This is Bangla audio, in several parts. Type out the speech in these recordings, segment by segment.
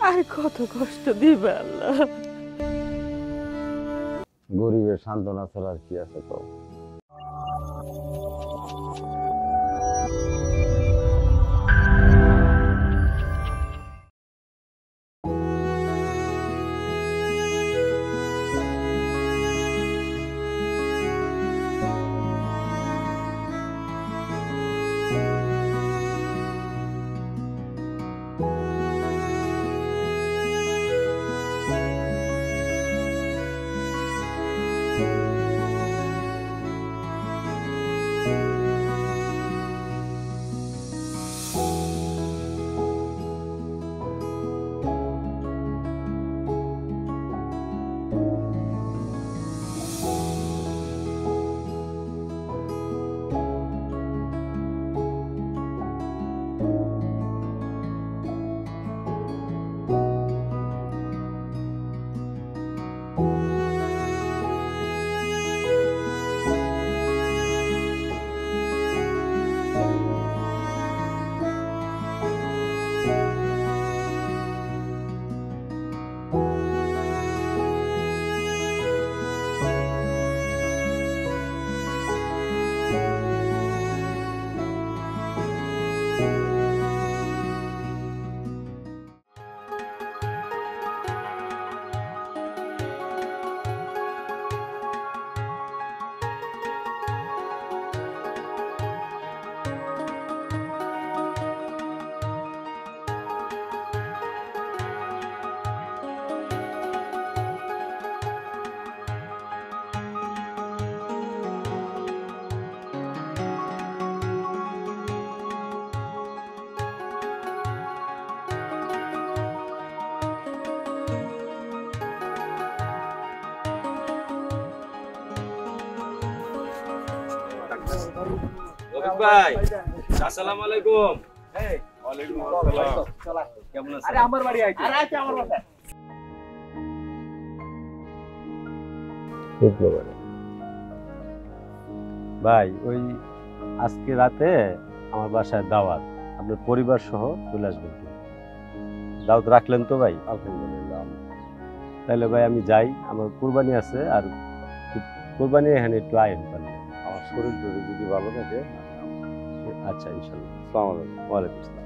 আর কত কষ্ট দিবে আল্লাহ। গরিবের সান্ত্বনা ছাড়া আর কি আছে তো। রফিক ভাই, আসসালামু আলাইকুম। ওয়ালাইকুম আসসালাম। কেমন আছেন? আরে আমার বাড়ি আইছে। আরে আইছে আমার বাসায়। ভাই, ওই আজকে রাতে আমার বাসায় দাওয়াত, আপনার পরিবার সহ চলে আসবেন। দাওয়াত রাখলেন তো ভাই? আলহামদুলিল্লাহ। তাহলে ভাই আমি যাই, আমার কুরবানি আছে, আর কুরবানি এখানে একটু আইন পারলে। আমার শরীর যদি ভালো থাকে। আচ্ছা, ইনশাল্লাহ। আসসালামু আলাইকুম। ওয়ালাইকুম আসসালাম।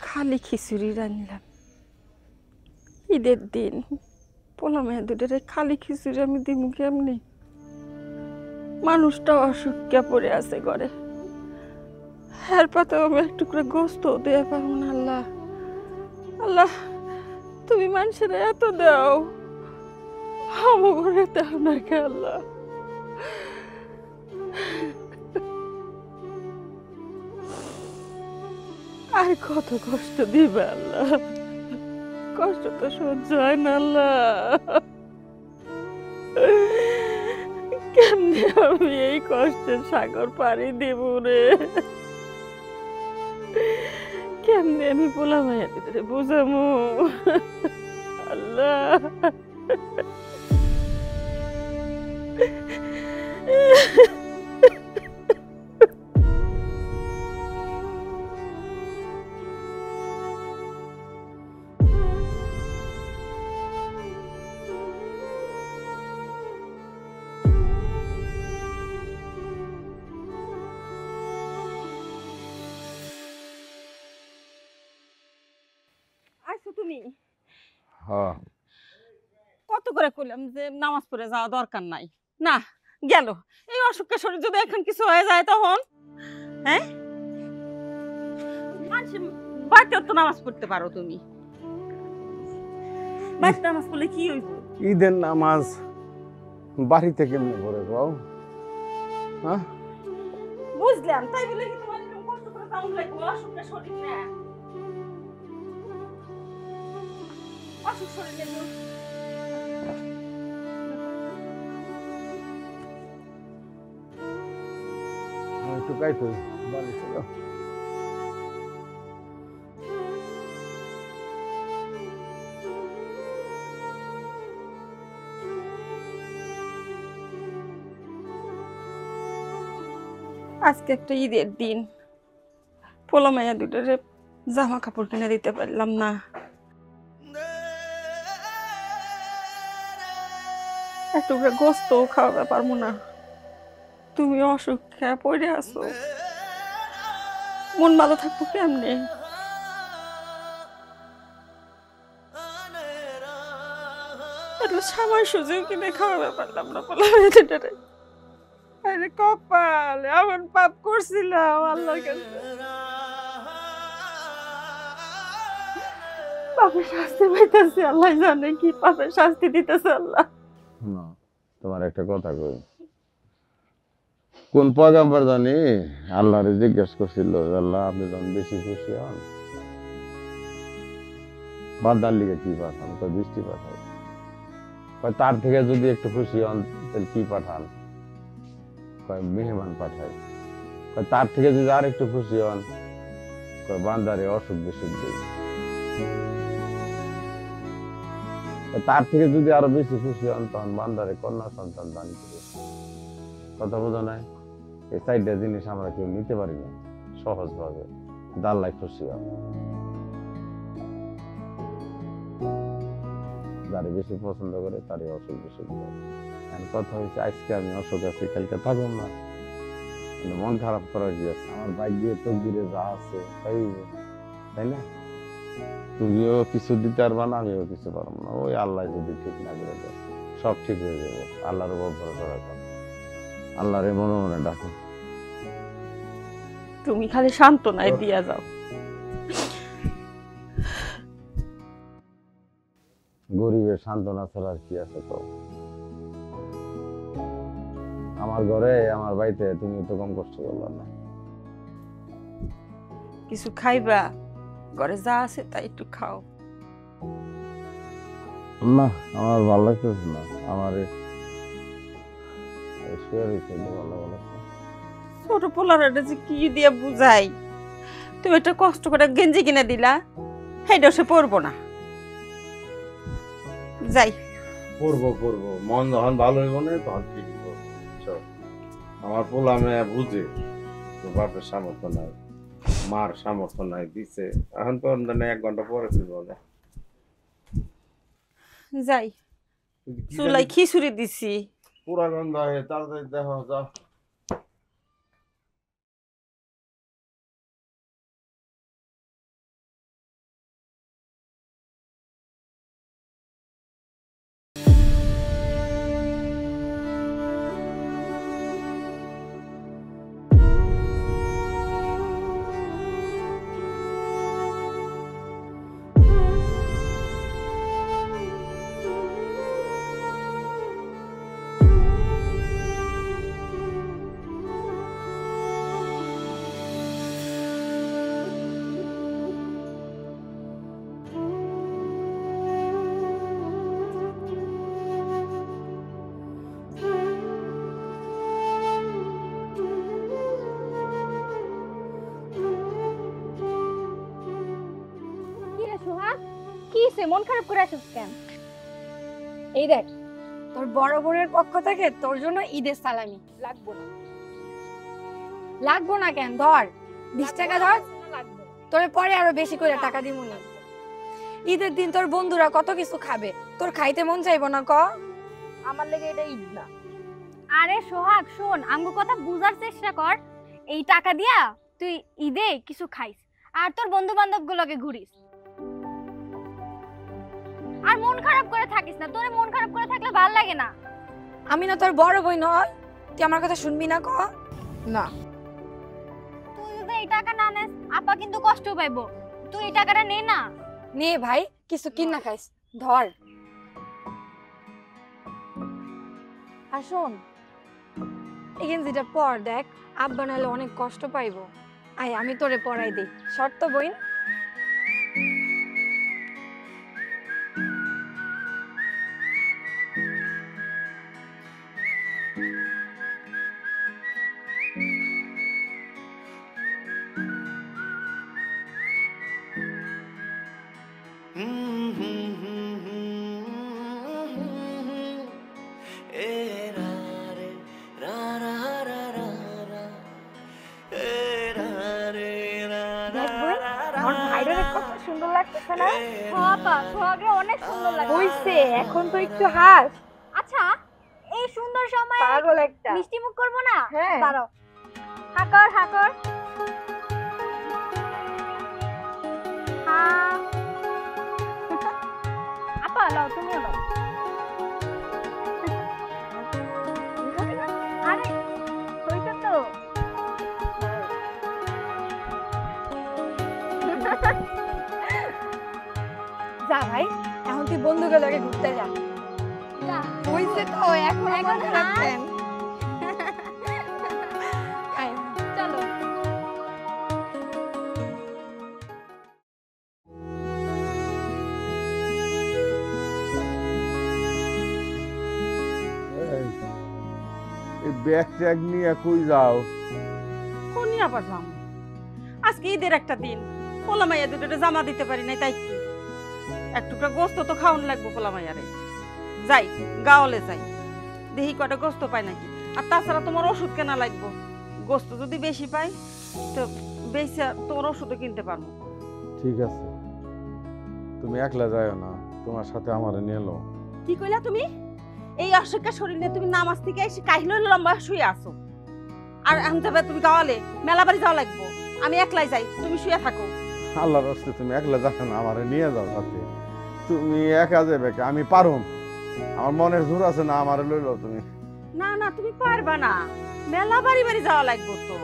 খালি খিচুড়ি রান্নলাম, ঈদের দিন পোলা মেয়ে দুটারে খালি খিচুড়ি আমি দিমু কেমনি? মানুষটাও অসুখা পড়ে আছে ঘরে, হ্যার পাতেও আমি একটু করে গোস্ত দিয়ে পারবো না। আল্লাহ আল্লাহ, তুমি মানুষের এত দাও, আমার ঘরে দাও না কে আল্লাহ। আর কত কষ্ট দিবে আল্লাহ, কষ্ট তো সহ্য হয় না আল্লাহ। কেমনে আমি এই কষ্টের সাগর পাড়ি দেব রে? কেমনে আমি পোলা মাইয়া দিতে বুঝামু? আল্লাহ, আইছো তুমি? হ্যাঁ কত করে কইলাম যে নামাজ পড়ে যাওয়া দরকার নাই, না গেল। এই অসুখের শরীর যদি এখন কিছু হয়ে যায় তখন, হ্যাঁ মানুষের বাড়িতেও তো নামাজ পড়তে পারো তুমি। বাড়িতে নামাজ পড়লে কি হইব? ঈদের নামাজ বাড়িতে কেমনে পড়ে কও? হ্যাঁ বুঝলাম, তাই বলে কি তোমার এরকম কষ্ট করে যাওয়া লাগবে? অসুখের শরীর না, অসুখ শরীর নেই। একটু কাইতো বাড়ি চলো। আজকে একটা ঈদের দিন, পোলা মাইয়া দুটোরে জামা কাপড় কিনে দিতে পারলাম না। একটু গোস্ত খাওয়াতে পারবো না। তুমি অসুখ খেয়ে পড়ে আছো, মন ভালো থাকবো কেমনে? একটু সময় সুযোগ কিনে খাওয়াতে পারলাম না পোলা মাইয়া দুটোরে। আরে কপাল, এমন পাপ করছিলাম আল্লাহর কাছে। পাপের শাস্তি পাইতেছি, আল্লাহ জানে কি পাপের শাস্তি দিতেছে আল্লাহ। না তোমার একটা কথা কই, কোন পয়গাম্বর জানি আল্লাহরে জিজ্ঞেস করছিল, আল্লাহ আপনি যখন বেশি খুশি হন বান্দার লিগে কি পাঠান? তো বৃষ্টি পাঠাই। তার থেকে যদি একটু খুশি হন তাহলে কি পাঠান? মেহমান পাঠাই। তার থেকে যদি আর একটু খুশি হন বান্দারে অসুখ বিসুখ দেই। তার থেকে যদি আরো বেশি খুশি হন তখন বান্দারে কন্যা সন্তান দান করে। কথা বোঝা নাই? এই চারটা জিনিস আমরা কেউ নিতে পারি না সহজ ভাবে। আল্লাহ খুশি হন, যারে বেশি পছন্দ করে তারই অসুখ বিসুখ দেয়। কথা হয়েছে আজকে আমি অসুখ আছি, কালকে থাকুন না, মন খারাপ করার কি আছে? আমার ভাগ্যে তকদিরে যা আছে তাই, তাই না? তুমিও কিছু দিতে পারবা না, আমিও কিছু পারবো না। ওই আল্লাহ যদি ঠিক না করে দেয় সব ঠিক হয়ে যাবে। আল্লাহর উপর ভরসা রাখো, আল্লাহরে মনে মনে ডাকো। তুমি খালি সান্ত্বনায় দিয়া যাও। গরিবের সান্ত্বনা ছাড়া আর কি আছে? তো আমার ঘরে আমার বাড়িতে তুমি তো কম কষ্ট করলো না। কিছু খাইবা, ঘরে যা আছে তাই একটু খাও। না আমার ভালো লাগতেছে না, আমার ছোট পোলারা যে কি দিয়ে বুঝাই, তুমি একটা কষ্ট করে গেঞ্জি কিনে দিলা, সেইটাও সে পরবো না। যাই পড়বো পড়বো, মন যখন ভালো হইব না তখন ঠিক হইব। আমার পোলা মেয়ে বুঝে তো বাপের সামর্থ্য নাই, মার সামর্থ্য নাই দিছে, এখন তো 1 ঘন্টা পরে ফিরব না। যাই, চুলাই খিচুড়ি দিছি। পুরা গন্ধ হয়ে তাড়াতাড়ি দেখো যাও। হইছে? মন খারাপ করে আসিস কেন? এই দেখ, তোর বড় বোনের পক্ষ থেকে তোর জন্য ঈদের সালামি। লাগবো না। লাগবো না কেন? ধর 20 টাকা ধর, লাগবো। তোরে পরে আরো বেশি করে টাকা দিমু না। ঈদের দিন তোর বন্ধুরা কত কিছু খাবে, তোর খাইতে মন চাইবো না ক? আমার লেগে এটা ঈদ না। আরে সোহাগ শোন, আমগো কথা বুঝার চেষ্টা কর। এই টাকা দিয়া তুই ঈদে কিছু খাইস আর তোর বন্ধু বান্ধব গুলোকে ঘুরিস। আর মন খারাপ করে থাকিস না, তোরে মন খারাপ করে থাকলে ভাল লাগে না। আমি না তোর বড় বোন নয়? তুই আমার কথা শুনবি না ক? না। তুই যদি এই টাকা না নেস আপা কিন্তু কষ্ট পাইবো। তুই এই টাকাটা নে না। নে ভাই, কিছু কিনা খাইস, ধর। আর শোন, এই গেঞ্জিটা পর, দেখ আব্বা নাহলে অনেক কষ্ট পাইবো। আয় আমি তোরে পরাই দিই, শর্ত বইন। আমার ভাইরে কত সুন্দর লাগতেছে না? আপা সোহাগে অনেক সুন্দর লাগে। হইছে, এখন তো একটু হাস। আচ্ছা এই সুন্দর সময় পাগল একটা। মিষ্টি মুখ করবো না? হ্যাঁ। দাঁড়াও। হাকর হাকর। আপা লাও, তুমিও লাও। আরে হইছে তো। যা ভাই, এখন তুই বন্ধুকে লগে ঘুরতে যা। যা। হইছে তো, এখন এখন খারাপ হাস। কেন? আয়। চলো। এই ব্যাগ ট্যাগ নিয়ে কই যাও? কোনি আবার যাম? আজকে ঈদের একটা দিন, পোলা মাইয়া দুটো জামা দিতে পারি নাই, তাই কি এক টুকরা গোস্ত তো খাওয়ান লাগবো পোলা মাইয়ারে। যাই গাওলে যাই, দেখি কটা গোস্ত পাই নাকি। আর তাছাড়া তোমার ওষুধ কেনা লাগবো, গোস্ত যদি বেশি পাই তো বেশি তোমার ওষুধও কিনতে পারবো। ঠিক আছে, তুমি একলা যাও না, তোমার সাথে আমারে নিয়ে এলো। কি কইলা তুমি? এই অসুখের শরীর নিয়ে তুমি নামাজ থেকে এসে কাহিল লম্বা শুয়ে আসো, আর এখন যাবে তুমি গাওয়ালে মেলা বাড়ি যাওয়া লাগবো। আমি একলাই যাই, তুমি শুয়ে থাকো। আল্লাহর রাস্তে তুমি একলা যাও না, আমারে নিয়ে যাও সাথে। তুমি একা যাবে কে? আমি পারুম, আমার মনের জোর আছে না, আমারে লইলো তুমি। না না তুমি পারবা না, মেলা বাড়ি বাড়ি যাওয়া লাগবো তো।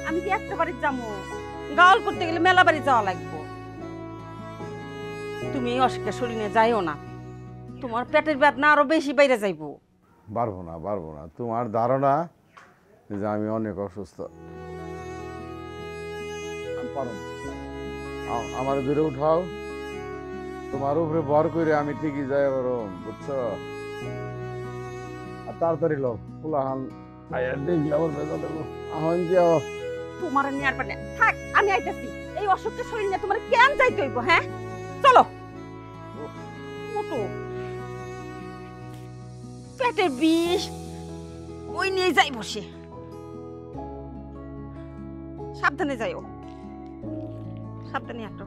আমি কি একটা বাড়ি যাবো? গাওয়াল করতে গেলে মেলা বাড়ি যাওয়া লাগবো। তুমি এই অসুখের শরীর নিয়ে যাইও না, তোমার পেটের বেদনা আরো বেশি বাইরে যাইবো। পারবো না, তোমার ধারণা যে আমি অনেক অসুস্থ। আমি পারুম, আমার দূরে উঠাও, তোমার উপরে ভর করে আমি ঠিকই যাই পারুম, বুঝছো? আর তাড়াতাড়ি লোক পুলাহান আয়ার দেখি আবার বেজা দেবো। আহন যাও। তোমার নিয়ে আর পারে না। থাক, আমি আইতাছি। এই অসুখের শরীর নিয়ে তোমার কেন যাইতে হইব? হ্যাঁ চলো, ওঠো। পেটের বিষ ওই নিয়ে যাই বসে। সাবধানে যাইও, সাবধানে হাঁটো।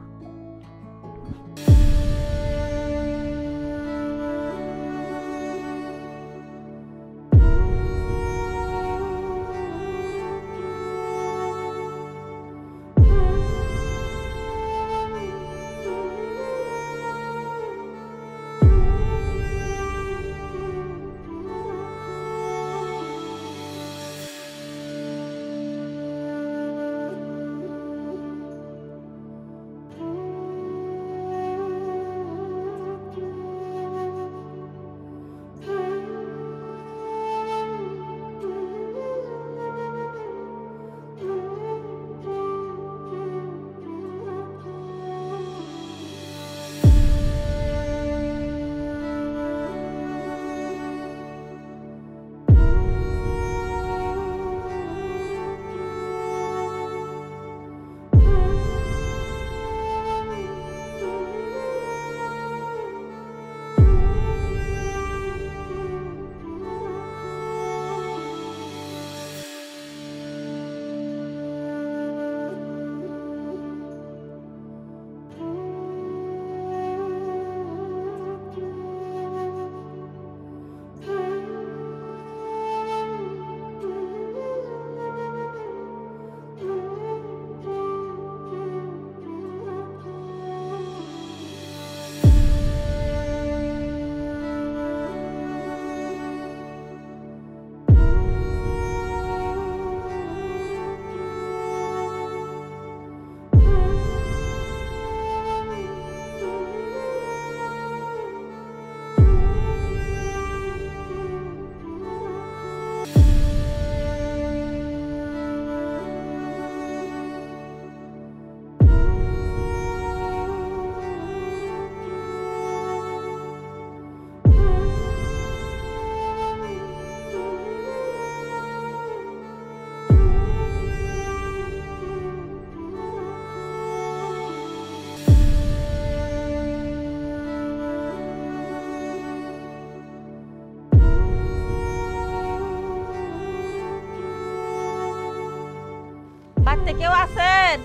বাড়িতে কেউ আছেন?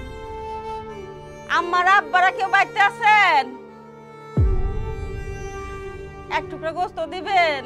আম্মারা আব্বারা কেউ বাড়িতে আছেন? এক টুকরো গোস্ত দিবেন।